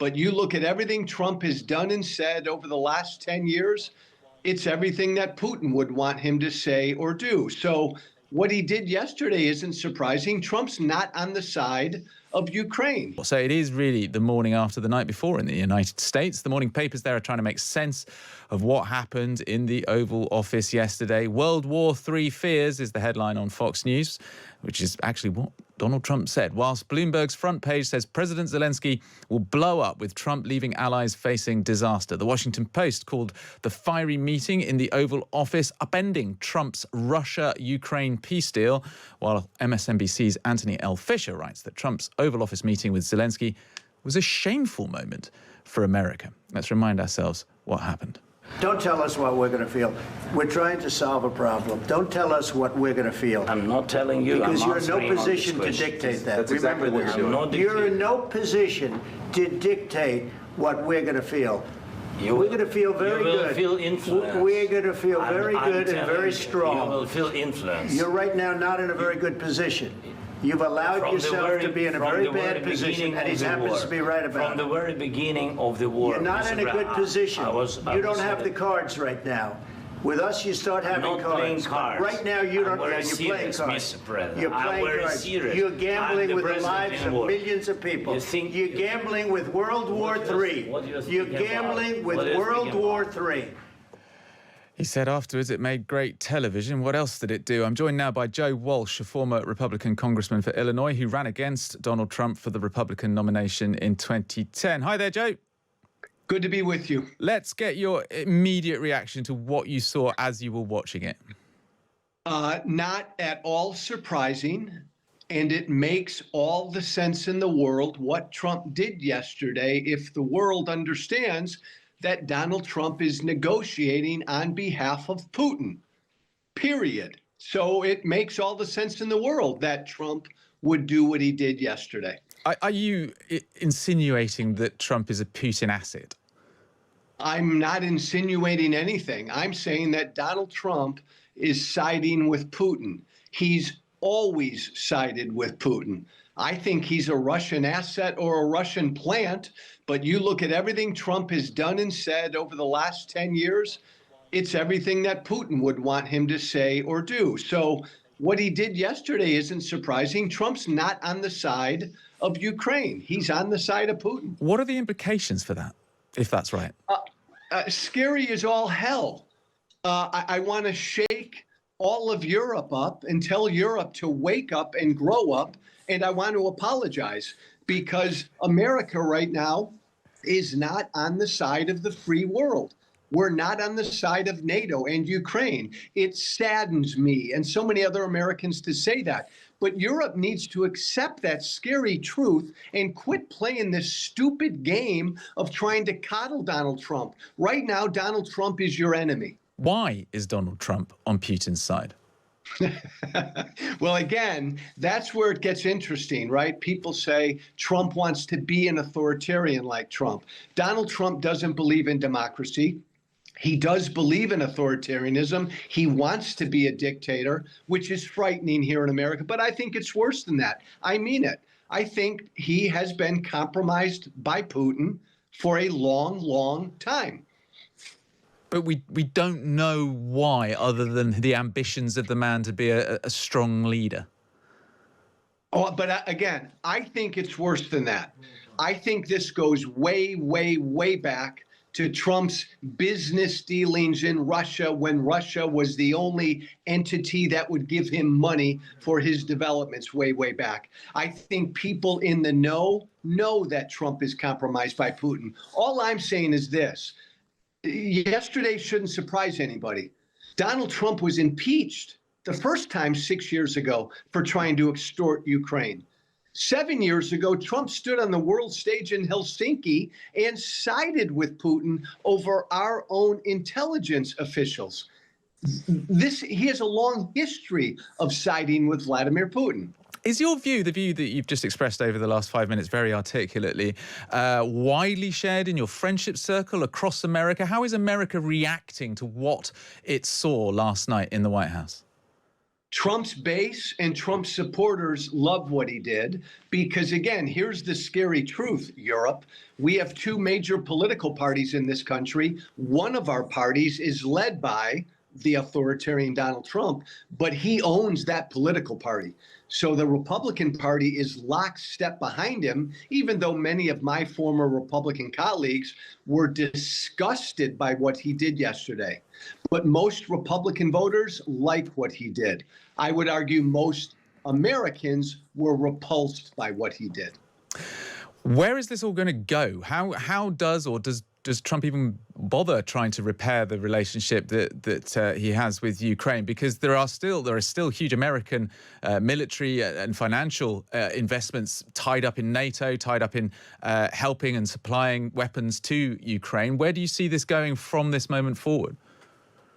But you look at everything Trump has done and said over the last 10 years, it's everything that Putin would want him to say or do. So what he did yesterday isn't surprising. Trump's not on the side of Ukraine. So it is really the morning after the night before in the United States. The morning papers there are trying to make sense of what happened in the Oval Office yesterday. World War III fears is the headline on Fox News, which is actually what Donald Trump said, whilst Bloomberg's front page says President Zelensky will blow up with Trump leaving allies facing disaster. The Washington Post called the fiery meeting in the Oval Office upending Trump's Russia-Ukraine peace deal, while MSNBC's Anthony L. Fisher writes that Trump's Oval Office meeting with Zelensky was a shameful moment for America. Let's remind ourselves what happened. Don't tell us what we're going to feel. We're trying to solve a problem. Don't tell us what we're going to feel. I'm not telling you. Because you're in no position to dictate that. That's exactly what you're doing. You're in no position to dictate what we're going to feel. We're going to feel very good. You will feel influence. We're going to feel very good and very strong. You will feel influence. You're right now not in a very good position. You've allowed yourself to be in a very bad position, and he happens to be right about it. From the very beginning of the war. You're not in a good position. You don't have the cards right now. With us, you start having cards. Right now, you don't. You're playing cards. You're playing cards. Serious. You're gambling with the lives of millions of people. You're gambling with World War III. You're gambling with World War III. He said afterwards it made great television. What else did it do? I'm joined now by Joe Walsh, a former Republican Congressman for Illinois who ran against Donald Trump for the Republican nomination in 2010. Hi there, Joe. Good to be with you. Let's get your immediate reaction to what you saw as you were watching it. Not at all surprising, and it makes all the sense in the world what Trump did yesterday if the world understands that Donald Trump is negotiating on behalf of Putin, period. So it makes all the sense in the world that Trump would do what he did yesterday. Are you insinuating that Trump is a Putin asset? I'm not insinuating anything. I'm saying that Donald Trump is siding with Putin. He's always sided with Putin. I think he's a Russian asset or a Russian plant, but you look at everything Trump has done and said over the last 10 years, it's everything that Putin would want him to say or do. So what he did yesterday isn't surprising. Trump's not on the side of Ukraine. He's on the side of Putin. What are the implications for that, if that's right? Scary as all hell. I want to shake all of Europe up and tell Europe to wake up and grow up. And I want to apologize because America right now is not on the side of the free world. We're not on the side of NATO and Ukraine. It saddens me and so many other Americans to say that. But Europe needs to accept that scary truth and quit playing this stupid game of trying to coddle Donald Trump. Right now, Donald Trump is your enemy. Why is Donald Trump on Putin's side? Well, again, that's where it gets interesting, right? People say Trump wants to be an authoritarian like Trump. Donald Trump doesn't believe in democracy. He does believe in authoritarianism. He wants to be a dictator, which is frightening here in America. But I think it's worse than that. I mean it. I think he has been compromised by Putin for a long, long time. But we don't know why, other than the ambitions of the man to be a strong leader. Oh, but again, I think it's worse than that. I think this goes way, way, way back to Trump's business dealings in Russia when Russia was the only entity that would give him money for his developments way, way back. I think people in the know that Trump is compromised by Putin. All I'm saying is this. Yesterday shouldn't surprise anybody. Donald Trump was impeached the first time 6 years ago for trying to extort Ukraine. 7 years ago, Trump stood on the world stage in Helsinki and sided with Putin over our own intelligence officials. He has a long history of siding with Vladimir Putin. Is your view, the view that you've just expressed over the last 5 minutes very articulately, widely shared in your friendship circle across America? How is America reacting to what it saw last night in the White House? Trump's base and Trump's supporters love what he did because, again, here's the scary truth, Europe. We have two major political parties in this country. One of our parties is led by the authoritarian Donald Trump, but he owns that political party. So the Republican Party is lockstep behind him, even though many of my former Republican colleagues were disgusted by what he did yesterday. But most Republican voters like what he did. I would argue most Americans were repulsed by what he did. Where is this all going to go? How does Trump even bother trying to repair the relationship that he has with Ukraine? Because there are still huge American military and financial investments tied up in NATO, tied up in helping and supplying weapons to Ukraine. Where do you see this going from this moment forward?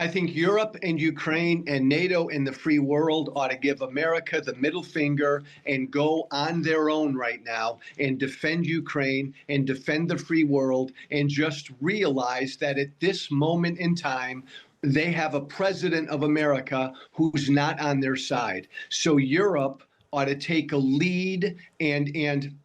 I think Europe and Ukraine and NATO and the free world ought to give America the middle finger and go on their own right now and defend Ukraine and defend the free world and just realize that at this moment in time, they have a president of America who's not on their side. So Europe ought to take a lead and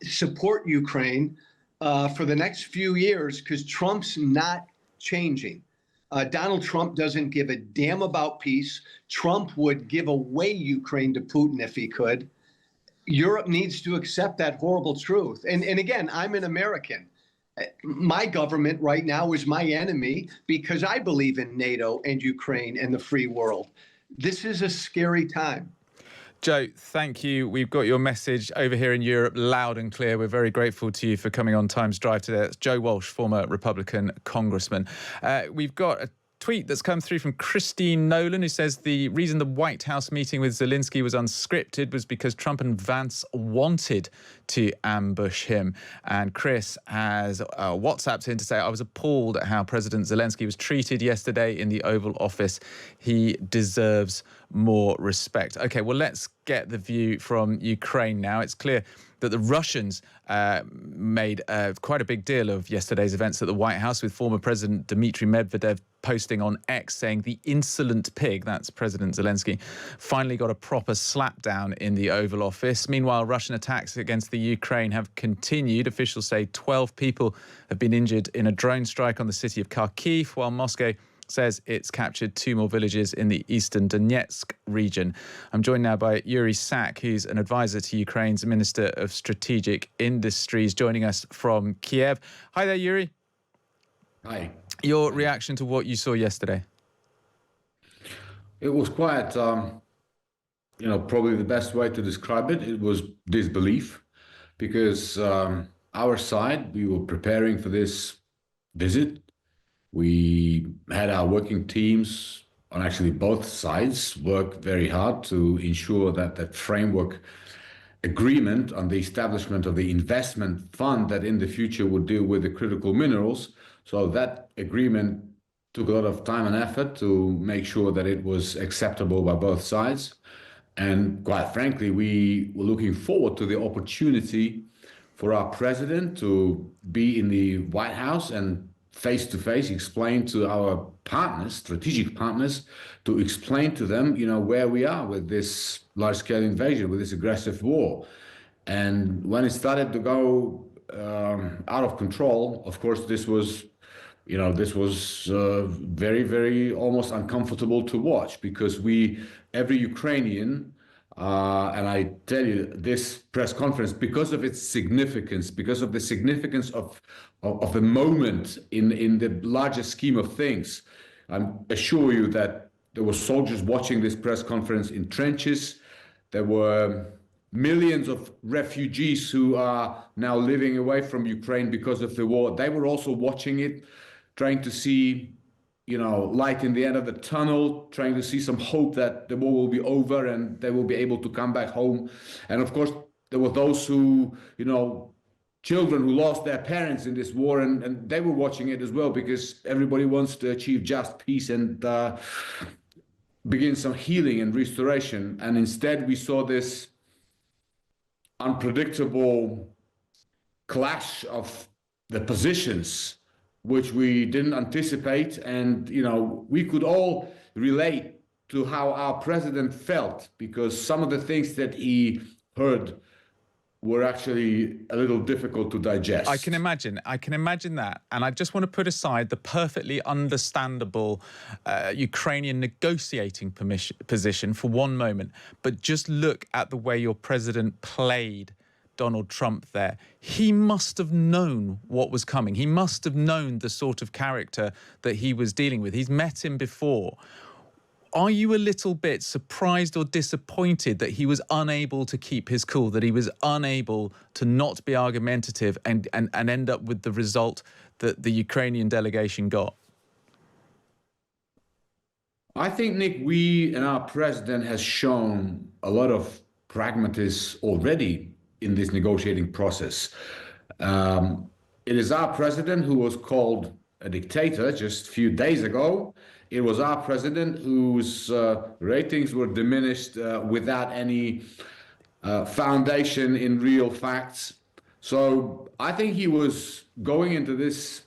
support Ukraine for the next few years because Trump's not changing. Donald Trump doesn't give a damn about peace. Trump would give away Ukraine to Putin if he could. Europe needs to accept that horrible truth. And again, I'm an American. My government right now is my enemy because I believe in NATO and Ukraine and the free world. This is a scary time. Joe, thank you. We've got your message over here in Europe loud and clear. We're very grateful to you for coming on Times Drive today. That's Joe Walsh, former Republican congressman. We've got a tweet that's come through from Christine Nolan, who says the reason the White House meeting with Zelensky was unscripted was because Trump and Vance wanted to ambush him. And Chris has WhatsApped in to say, I was appalled at how President Zelensky was treated yesterday in the Oval Office. He deserves more respect. OK, well, let's get the view from Ukraine now. It's clear that the Russians made quite a big deal of yesterday's events at the White House, with former President Dmitry Medvedev posting on X saying the insolent pig, that's President Zelensky, finally got a proper slapdown in the Oval Office. Meanwhile, Russian attacks against the Ukraine have continued. Officials say 12 people have been injured in a drone strike on the city of Kharkiv, while Moscow says it's captured 2 more villages in the eastern Donetsk region. I'm joined now by Yuri Sak, who's an advisor to Ukraine's Minister of Strategic Industries, joining us from Kiev. Hi there, Yuri. Hi. Your reaction to what you saw yesterday? It was quite, probably the best way to describe it. It was disbelief, because our side, we were preparing for this visit. We had our working teams on actually both sides work very hard to ensure that that framework agreement on the establishment of the investment fund that in the future would deal with the critical minerals. So that agreement took a lot of time and effort to make sure that it was acceptable by both sides. And quite frankly, we were looking forward to the opportunity for our president to be in the White House and face-to-face explain to our partners, strategic partners, to explain to them, where we are with this large-scale invasion, with this aggressive war. And when it started to go out of control, of course, this was very, very almost uncomfortable to watch, because every Ukrainian, and I tell you, this press conference, because of its significance, because of the significance of the moment in the larger scheme of things, I assure you that there were soldiers watching this press conference in trenches. There were millions of refugees who are now living away from Ukraine because of the war. They were also watching it, trying to see, light in the end of the tunnel, trying to see some hope that the war will be over and they will be able to come back home. And of course, there were those who, children who lost their parents in this war, and they were watching it as well, because everybody wants to achieve just peace and begin some healing and restoration. And instead, we saw this unpredictable clash of the positions, which we didn't anticipate. And, we could all relate to how our president felt, because some of the things that he heard were actually a little difficult to digest. I can imagine that. And I just want to put aside the perfectly understandable Ukrainian negotiating position for one moment, but just look at the way your president played Donald Trump there. He must have known what was coming. He must have known the sort of character that he was dealing with. He's met him before. Are you a little bit surprised or disappointed that he was unable to keep his cool, that he was unable to not be argumentative and end up with the result that the Ukrainian delegation got? I think, Nick, we and our president has shown a lot of pragmatism already in this negotiating process. It is our president who was called a dictator just a few days ago. It was our president whose ratings were diminished without any foundation in real facts. So I think he was going into this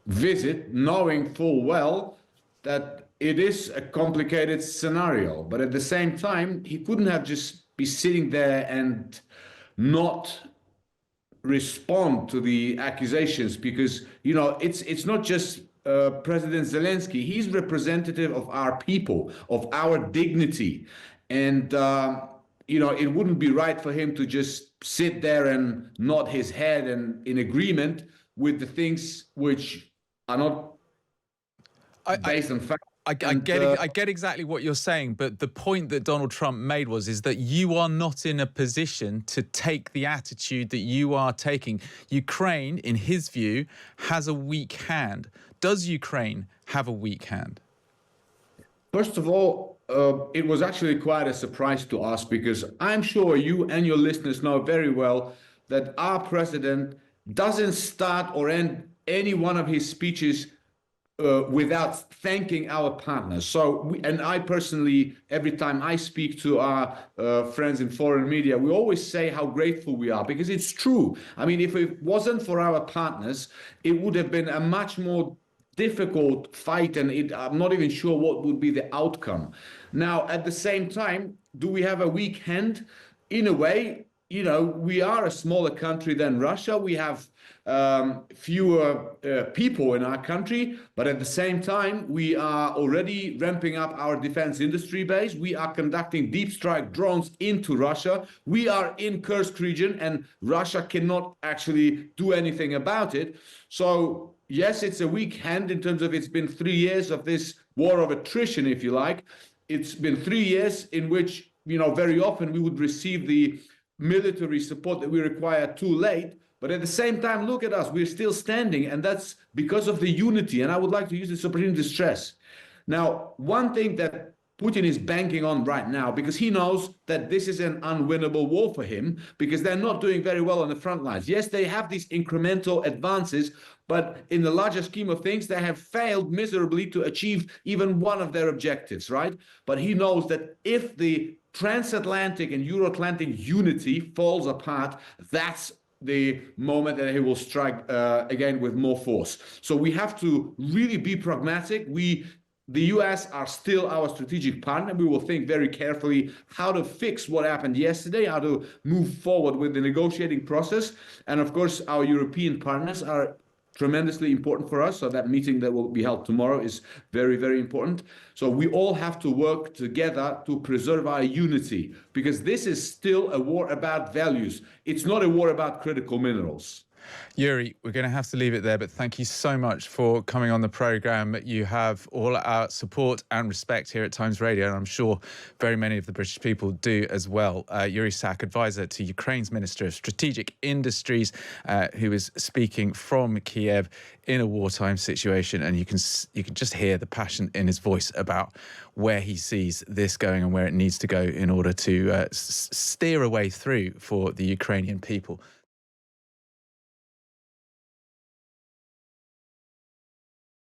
visit knowing full well that it is a complicated scenario. But at the same time, he couldn't have just be sitting there and not respond to the accusations, because, you know, it's not just President Zelensky. He's representative of our people, of our dignity. And, you know, it wouldn't be right for him to just sit there and nod his head and in agreement with the things which are not based on fact. I get exactly what you're saying, but the point that Donald Trump made is that you are not in a position to take the attitude that you are taking. Ukraine, in his view, has a weak hand. Does Ukraine have a weak hand? First of all, it was actually quite a surprise to us, because I'm sure you and your listeners know very well that our president doesn't start or end any one of his speeches without thanking our partners. So, and I personally, every time I speak to our friends in foreign media, we always say how grateful we are, because it's true. I mean, if it wasn't for our partners, it would have been a much more difficult fight, and I'm not even sure what would be the outcome. Now, at the same time, do we have a weak hand? In a way, you know, we are a smaller country than Russia. We have fewer people in our country, but at the same time, we are already ramping up our defense industry base. We are conducting deep strike drones into Russia. We are in Kursk region, and Russia cannot actually do anything about it. So yes, it's a weak hand in terms of it's been 3 years of this war of attrition, if you like. It's been 3 years in which, you know, very often we would receive the military support that we require too late. But at the same time, look at us, we're still standing, and that's because of the unity. And I would like to use this opportunity to stress. Now, one thing that Putin is banking on right now, because he knows that this is an unwinnable war for him, because they're not doing very well on the front lines. Yes, they have these incremental advances, but in the larger scheme of things, they have failed miserably to achieve even one of their objectives, right? But he knows that if the transatlantic and Euro-Atlantic unity falls apart, that's the moment that he will strike again with more force. So we have to really be pragmatic. The US are still our strategic partner. We will think very carefully how to fix what happened yesterday, how to move forward with the negotiating process. And of course, our European partners are tremendously important for us. So that meeting that will be held tomorrow is very, very important. So we all have to work together to preserve our unity, because this is still a war about values. It's not a war about critical minerals. Yuri, we're going to have to leave it there, but thank you so much for coming on the programme. You have all our support and respect here at Times Radio, and I'm sure very many of the British people do as well. Yuri Sak, advisor to Ukraine's Minister of Strategic Industries, who is speaking from Kiev in a wartime situation, and you can just hear the passion in his voice about where he sees this going and where it needs to go in order to steer a way through for the Ukrainian people.